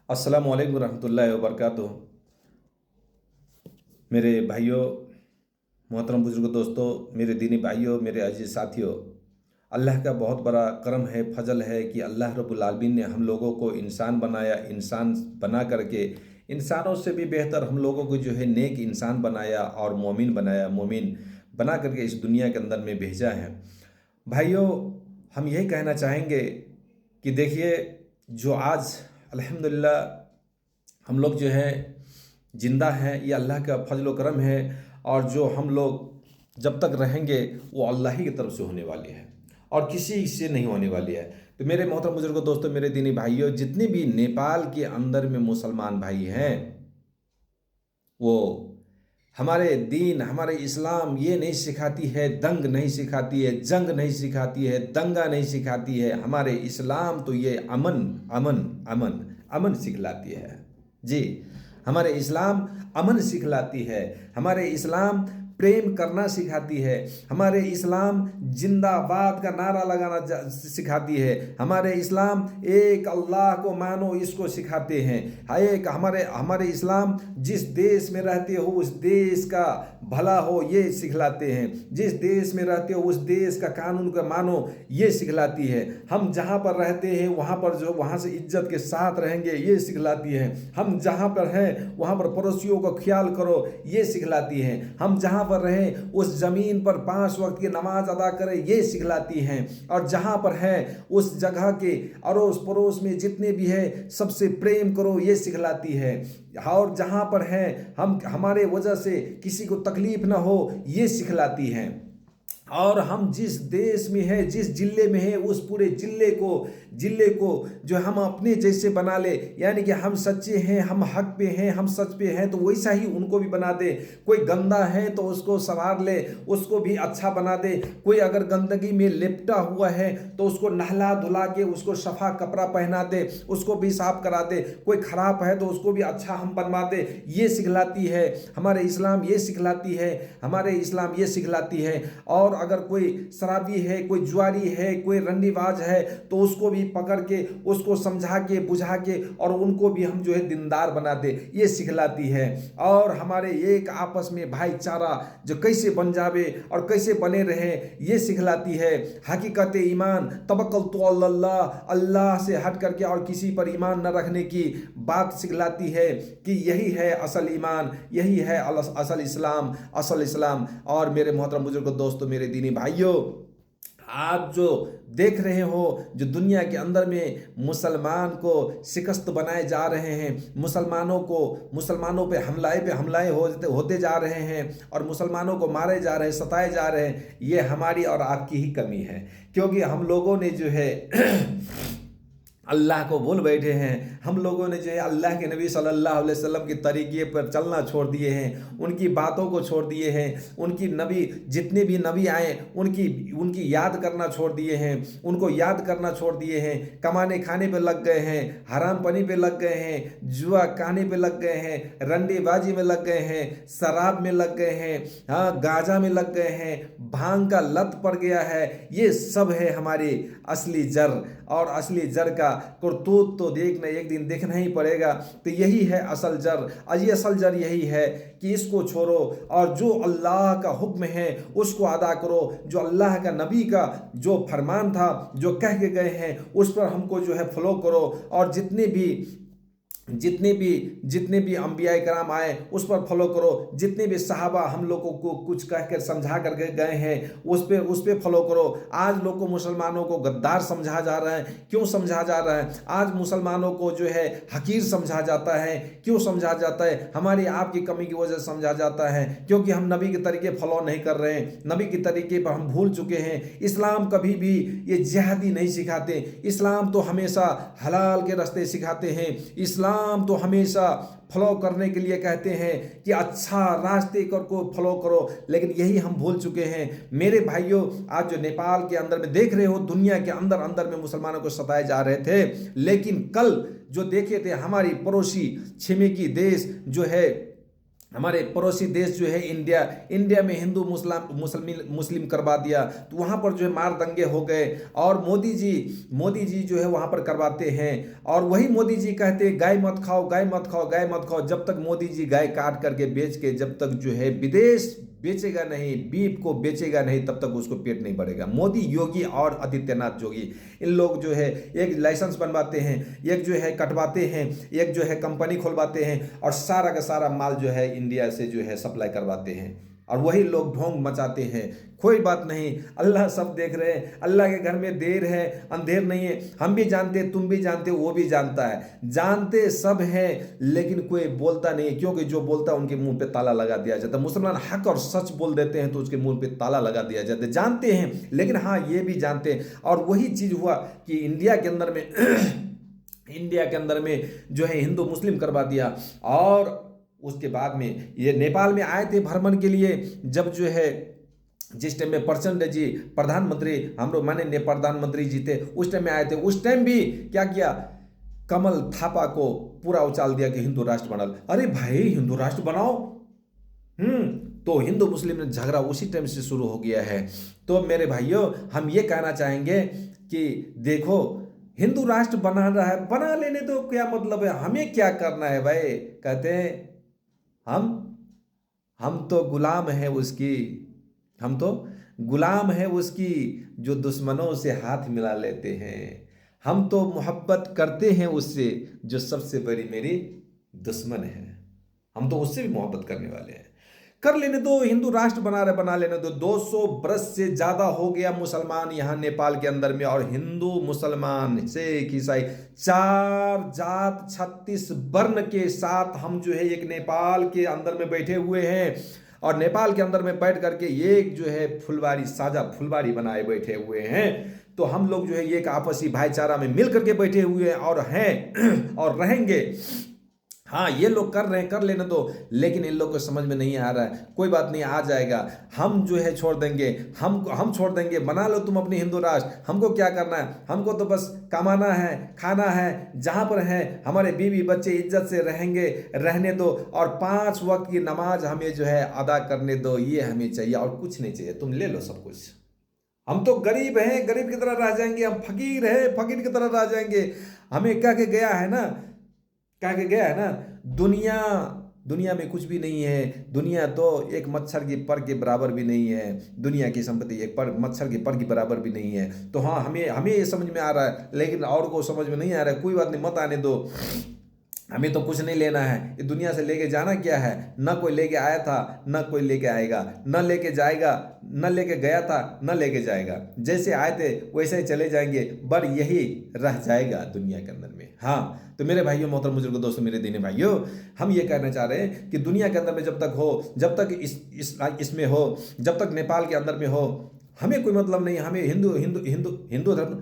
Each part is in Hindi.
अस्सलामु अलैकुम रहमतुल्लाहि व बरकातुहू। मेरे भाइयों, मोहतरम बुजुर्ग दोस्तों, मेरे दीनी भाइयों, मेरे अजीज साथियों, अल्लाह का बहुत बड़ा करम है, फजल है कि अल्लाह रब्बुल आलमीन ने हम लोगों को इंसान बनाया। इंसान बना करके इंसानों से भी बेहतर हम लोगों को जो है नेक इंसान बनाया और मोमिन बनाया। मोमिन बना करके इस दुनिया के अंदर में भेजा है। भाइयों, हम यही कहना चाहेंगे कि देखिए, जो आज अल्हम्दुलिल्लाह हम लोग जो है ज़िंदा हैं, ये अल्लाह का फजल व करम है। और जो हम लोग जब तक रहेंगे वो अल्लाह ही की तरफ से होने वाली है और किसी से नहीं होने वाली है। तो मेरे मोहतरम बुजुर्गों, दोस्तों, मेरे दीनी भाइयों, जितने भी नेपाल के अंदर में मुसलमान भाई हैं, वो हमारे दीन, हमारे इस्लाम ये नहीं सिखाती है, दंग नहीं सिखाती है, जंग नहीं सिखाती है, दंगा नहीं सिखाती है। हमारे इस्लाम तो ये अमन अमन अमन अमन सिखलाती है। जी, हमारे इस्लाम अमन सिखलाती है। हमारे इस्लाम प्रेम करना सिखाती है। हमारे इस्लाम जिंदाबाद का नारा लगाना सिखाती है। हमारे इस्लाम एक अल्लाह को मानो इसको सिखाते हैं। एक हमारे हमारे इस्लाम जिस देश में रहते हो उस देश का भला हो ये सिखलाते हैं। जिस देश में रहते हो उस देश का कानून को मानो ये सिखलाती है। हम जहाँ पर रहते हैं वहाँ पर जो वहाँ से इज्जत के साथ रहेंगे ये सिखलाती है। हम जहाँ पर हैं वहाँ पर पड़ोसियों को ख्याल करो ये सिखलाती है। हम जहाँ पर रहें उस ज़मीन पर 5 वक्त की नमाज अदा करें ये सिखलाती हैं। और जहाँ पर हैं उस जगह के अड़ोस पड़ोस में जितने भी है सबसे प्रेम करो ये सिखलाती है। और जहाँ पर हैं हम हमारे वजह से किसी को तकलीफ ना हो ये सिखलाती हैं। और हम जिस देश में है, जिस जिले में है, उस पूरे जिले को जो हम अपने जैसे बना ले, यानी कि हम सच्चे हैं, हम हक पे हैं, हम सच पे हैं, तो वैसा ही उनको भी बना दे। कोई गंदा है तो उसको संवार ले, उसको भी अच्छा बना दे। कोई अगर गंदगी में लिपटा हुआ है तो उसको नहला धुला के उसको सफ़ा कपड़ा पहना दे, उसको भी साफ करा दे। कोई खराब है तो उसको भी अच्छा हम बनवा दे। ये सिखलाती है हमारे इस्लाम, ये सिखलाती है हमारे इस्लाम, ये सिखलाती है। और अगर कोई शराबी है, कोई जुआरी है, कोई रंडीबाज है तो उसको भी पकड़ के उसको समझा के बुझा के और उनको भी हम जो है दीनदार बना दे ये सिखलाती है। और हमारे एक आपस में भाईचारा जो कैसे बन जावे और कैसे बने रहे ये सिखलाती है। हकीकत ईमान तवक्कुल तो अल्लाह, अल्लाह से हट करके और किसी पर ईमान न रखने की बात सिखलाती है कि यही है असल ईमान, यही है असल इस्लाम, असल इस्लाम। और मेरे मोहतरम बुजुर्ग दोस्तों, मेरे दीनी भाइयों, आप जो देख रहे हो जो दुनिया के अंदर में मुसलमान को शिकस्त बनाए जा रहे हैं, मुसलमानों पे हमलाए होते जा रहे हैं और मुसलमानों को मारे जा रहे हैं, सताए जा रहे हैं, ये हमारी और आपकी ही कमी है। क्योंकि हम लोगों ने जो है अल्लाह को भूल बैठे हैं। हम लोगों ने जो है अल्लाह के नबी सल्लल्लाहु अलैहि वसल्लम के तरीके पर चलना छोड़ दिए हैं, उनकी बातों को छोड़ दिए हैं। उनकी नबी जितने भी नबी आए उनकी याद करना छोड़ दिए हैं, उनको याद करना छोड़ दिए हैं। कमाने खाने पे लग गए हैं, हराम पानी पे लग गए हैं, जुआ खाने पे लग गए हैं, रंडेबाजी में लग गए हैं, शराब में लग गए हैं, हाँ गांजा में लग गए हैं, भांग का लत पड़ गया है। ये सब है हमारी असली जड़। और असली जड़ का करतूत तो एक दिन देखना ही पड़ेगा। तो यही है असल जड़। ये असल जड़ यही है कि इसको छोड़ो और जो अल्लाह का हुक्म है उसको अदा करो। जो अल्लाह का नबी का जो फरमान था, जो कह के गए हैं, उस पर हमको जो है फॉलो करो। और जितने भी अंबिया कराम आए उस पर फॉलो करो। जितने भी सहाबा हम लोगों को कुछ कहकर समझा कर गए हैं उस पे फॉलो करो। आज लोग को मुसलमानों को गद्दार समझा जा रहा है। क्यों समझा जा रहा है? आज मुसलमानों को जो है हकीर समझा जाता है। क्यों समझा जाता है? हमारी आपकी कमी की वजह से समझा जाता है, क्योंकि हम नबी के तरीके फॉलो नहीं कर रहे हैं, नबी के तरीके पर हम भूल चुके हैं। इस्लाम कभी भी ये जिहादी नहीं सिखाते। इस्लाम तो हमेशा हलाल के रास्ते सिखाते हैं। इस्लाम तो हमेशा फॉलो करने के लिए कहते हैं कि अच्छा रास्ते को फॉलो करो, लेकिन यही हम भूल चुके हैं। मेरे भाइयों, आज जो नेपाल के अंदर में देख रहे हो, दुनिया के अंदर में मुसलमानों को सताए जा रहे थे, लेकिन कल जो देखे थे हमारी पड़ोसी छिमेकी देश जो है हमारे पड़ोसी देश जो है इंडिया, इंडिया में हिंदू मुस्लिम करवा दिया, तो वहाँ पर जो है मार दंगे हो गए। और मोदी जी जो है वहाँ पर करवाते हैं, और वही मोदी जी कहते हैं गाय मत खाओ, गाय मत खाओ, गाय मत खाओ। जब तक मोदी जी गाय काट करके बेच के जब तक जो है विदेश बेचेगा नहीं, बीफ को बेचेगा नहीं, तब तक उसको पेट नहीं भरेगा। मोदी, योगी और आदित्यनाथ योगी, इन लोग जो है एक लाइसेंस बनवाते हैं, एक जो है कटवाते हैं, एक जो है कंपनी खुलवाते हैं, और सारा का सारा माल जो है इंडिया से जो है सप्लाई करवाते हैं, और वही लोग ढोंग मचाते हैं। कोई बात नहीं, अल्लाह सब देख रहे हैं। अल्लाह के घर में देर है अंधेर नहीं है। हम भी जानते, तुम भी जानते, वो भी जानता है, जानते सब हैं, लेकिन कोई बोलता नहीं है, क्योंकि जो बोलता है उनके मुंह पे ताला लगा दिया जाता है। मुसलमान हक और सच बोल देते हैं तो उसके मुंह पे ताला लगा दिया जाता है। जानते हैं, लेकिन हाँ ये भी जानते हैं। और वही चीज़ हुआ कि इंडिया के अंदर में इंडिया के अंदर में जो है हिंदू मुस्लिम करवा दिया। और उसके बाद में ये नेपाल में आए थे भ्रमण के लिए, जब जो है जिस टाइम में प्रचंड जी प्रधानमंत्री, हम लोग माननीय प्रधानमंत्री जी थे, उस टाइम में आए थे। उस टाइम भी क्या किया, कमल थापा को पूरा उछाल दिया कि हिंदू राष्ट्र बना। अरे भाई हिंदू राष्ट्र बनाओ। तो हिंदू मुस्लिम में झगड़ा उसी टाइम से शुरू हो गया है। तो मेरे भाइयों, हम ये कहना चाहेंगे कि देखो, हिंदू राष्ट्र बना रहा है, बना लेने दो, क्या मतलब है, हमें क्या करना है भाई। कहते हैं हम तो गुलाम है उसकी, हम तो गुलाम है उसकी जो दुश्मनों से हाथ मिला लेते हैं। हम तो मोहब्बत करते हैं उससे जो सबसे बड़ी मेरी दुश्मन है। हम तो उससे भी मोहब्बत करने वाले हैं। कर लेने दो, हिंदू राष्ट्र बना लेने दो। 200 बरस से ज्यादा हो गया मुसलमान यहाँ नेपाल के अंदर में, और हिंदू मुसलमान सिख ईसाई 4 जात 36 वर्ण के साथ हम जो है एक नेपाल के अंदर में बैठे हुए हैं। और नेपाल के अंदर में बैठ करके एक जो है फुलवारी, साझा फुलवारी बनाए बैठे हुए हैं। तो हम लोग जो है एक आपसी भाईचारा में मिल करके बैठे हुए हैं और रहेंगे। हाँ ये लोग कर रहे हैं, कर लेने दो, लेकिन इन लोग को समझ में नहीं आ रहा है। कोई बात नहीं, आ जाएगा। हम जो है छोड़ देंगे, हम छोड़ देंगे। बना लो तुम अपनी हिंदू राष्ट्र, हमको क्या करना है, हमको तो बस कमाना है, खाना है, जहाँ पर है हमारे बीवी बच्चे इज्जत से रहेंगे, रहने दो, और 5 वक्त की नमाज हमें जो है अदा करने दो। ये हमें चाहिए, और कुछ नहीं चाहिए। तुम ले लो सब कुछ। हम तो गरीब हैं, गरीब की तरह रह जाएंगे। हम फकीर हैं, फकीर की तरह रह जाएंगे। हमें कह के गया है ना, कह के गया है ना, दुनिया में कुछ भी नहीं है। दुनिया तो एक मच्छर की पर के बराबर भी नहीं है। दुनिया की संपत्ति एक पर मच्छर की पर के बराबर भी नहीं है। तो हाँ, हमें ये समझ में आ रहा है, लेकिन और को समझ में नहीं आ रहा है। कोई बात नहीं, मत आने दो। हमें तो कुछ नहीं लेना है। ये दुनिया से लेके जाना क्या है, न कोई लेके आया था, न कोई लेके आएगा, न लेके जाएगा, न लेके गया था, न लेके जाएगा। जैसे आए थे वैसे ही चले जाएंगे, पर यही रह जाएगा दुनिया के अंदर में। हाँ, तो मेरे भाइयों, मोहतरम बुजुर्गों, दोस्तों, मेरे दीनी भाइयों, हम ये कहना चाह रहे हैं कि दुनिया के अंदर में जब तक हो, जब तक इसमें हो, जब तक नेपाल के अंदर में हो, हमें कोई मतलब नहीं। हमें हिंदू धर्म,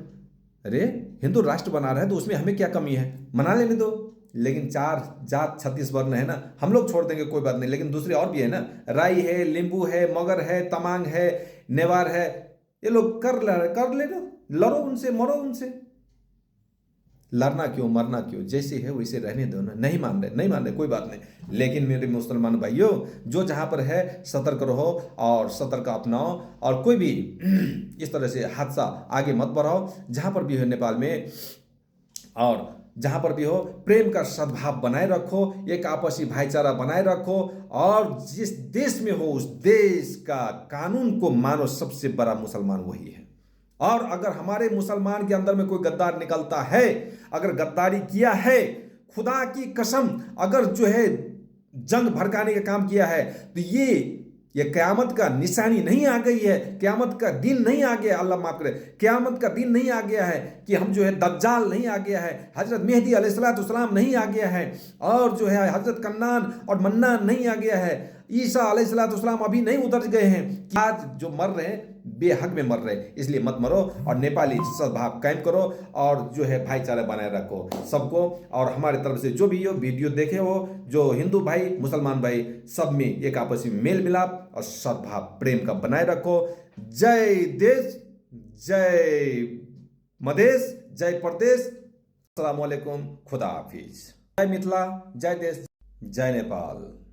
अरे हिंदू राष्ट्र बना रहा है तो उसमें हमें क्या कमी है, मना लेने दो। लेकिन 4 जात 36 वर्ण है ना, हम लोग छोड़ देंगे, कोई बात नहीं। लेकिन दूसरे और भी है ना, राई है, लिंबू है, मगर है, तमांग है, नेवार है। ये लोग कर ले लो, लड़ो उनसे, मरो उनसे। लड़ना क्यों, मरना क्यों, जैसे है वैसे रहने दो ना। नहीं मान रहे, कोई बात नहीं। लेकिन मेरे मुसलमान भाइयों, जो जहाँ पर है सतर्क रहो और सतर्क अपनाओ, और कोई भी इस तरह से हादसा आगे मत बढ़ाओ। जहाँ पर भी हो नेपाल में, और जहाँ पर भी हो, प्रेम का सद्भाव बनाए रखो, एक आपसी भाईचारा बनाए रखो, और जिस देश में हो उस देश का कानून को मानो। सबसे बड़ा मुसलमान वही है। और अगर हमारे मुसलमान के अंदर में कोई गद्दार निकलता है, अगर गद्दारी किया है, खुदा की कसम, अगर जो है जंग भड़काने का काम किया है, तो ये क़यामत का निशानी नहीं आ गई है, क़यामत का दिन नहीं आ गया, अल्लाह माफ करे, क़यामत का दिन नहीं आ गया है कि हम जो है दज्जाल नहीं आ गया है, हजरत मेहदी अलैहिस्सलाम नहीं आ गया है, और जो है हजरत कन्नान और मन्नान नहीं आ गया है, ईसा अलैहिस्सलाम अभी नहीं उतर गए हैं। आज जो मर रहे हैं बेहक में मर रहे हैं। इसलिए मत मरो, और नेपाली सद्भाव कायम करो, और जो है भाईचारा बनाए रखो सबको। और हमारे तरफ से जो भी हो वीडियो देखे हो, जो हिंदू भाई मुसलमान भाई, सब में एक आपसी में मेल मिलाप और सद्भाव प्रेम का बनाए रखो। जय देश, जय मदेश, जय प्रदेश। अस्सलाम वालेकुम, खुदा हाफिज। जय मिथिला, जय देश, जय नेपाल।